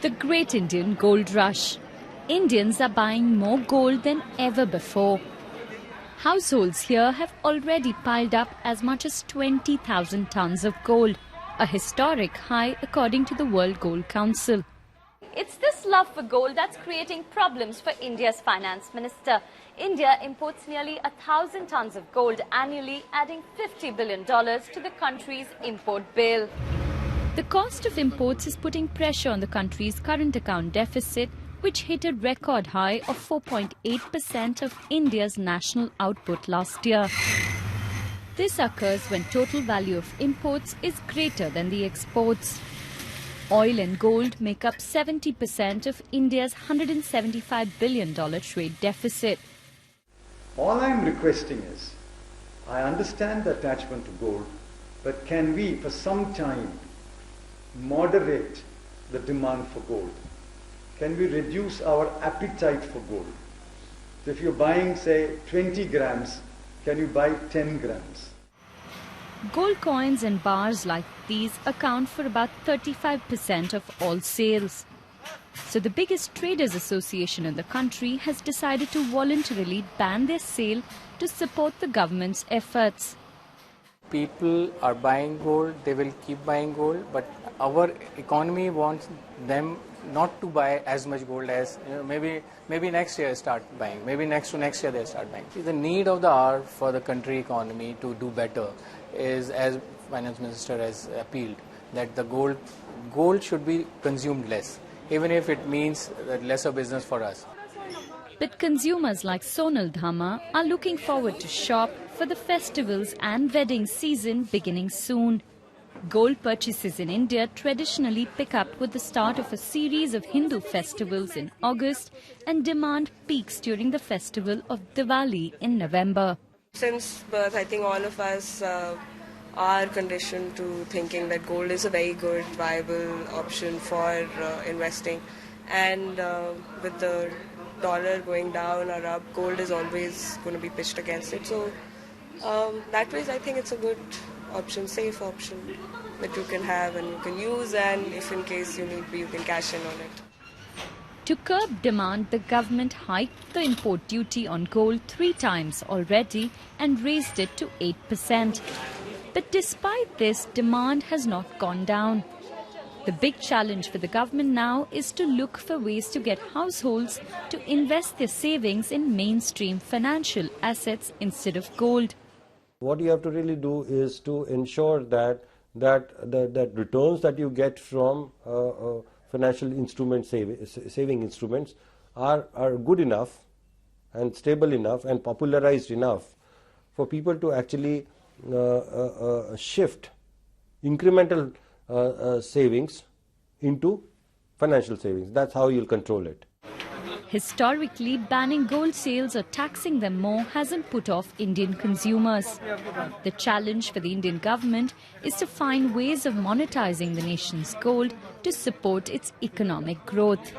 The Great Indian Gold Rush. Indians are buying more gold than ever before. Households here have already piled up as much as 20,000 tons of gold, a historic high according to the World Gold Council. It's this love for gold that's creating problems for India's finance minister. India imports nearly 1,000 tons of gold annually, adding $50 billion to the country's import bill. The cost of imports is putting pressure on the country's current account deficit, which hit a record high of 4.8% of India's national output last year. This occurs when total value of imports is greater than the exports. Oil and gold make up 70% of India's $175 billion trade deficit. All I am requesting is, I understand the attachment to gold, but can we, for some time, moderate the demand for gold? Can we reduce our appetite for gold? So if you're buying, say, 20 grams, can you buy 10 grams? Gold coins and bars like these account for about 35% of all sales. So the biggest traders association in the country has decided to voluntarily ban their sale to support the government's efforts. People are buying gold, they will keep buying gold, but our economy wants them not to buy as much gold as, maybe next year start buying, maybe next to next year they'll start buying. The need of the hour for the country economy to do better is, as Finance Minister has appealed, that the gold should be consumed less, even if it means lesser business for us. But consumers like Sonal Dhama are looking forward to shop for the festivals and wedding season beginning soon. Gold purchases in India traditionally pick up with the start of a series of Hindu festivals in August, and demand peaks during the festival of Diwali in November. Since birth, I think all of us are conditioned to thinking that gold is a very good, viable option for investing. And with the dollar going down or up, gold is always going to be pitched against it. So that way, I think it's a good option, safe option that you can have and you can use, and if in case you need be, you can cash in on it. To curb demand, the government hiked the import duty on gold 3 times already and raised it to 8%. But despite this, demand has not gone down. The big challenge for the government now is to look for ways to get households to invest their savings in mainstream financial assets instead of gold. What you have to really do is to ensure that returns that you get from financial instruments, saving instruments, are good enough and stable enough and popularized enough for people to actually shift incremental savings into financial savings. That's how you'll control it. Historically, banning gold sales or taxing them more hasn't put off Indian consumers. The challenge for the Indian government is to find ways of monetizing the nation's gold to support its economic growth.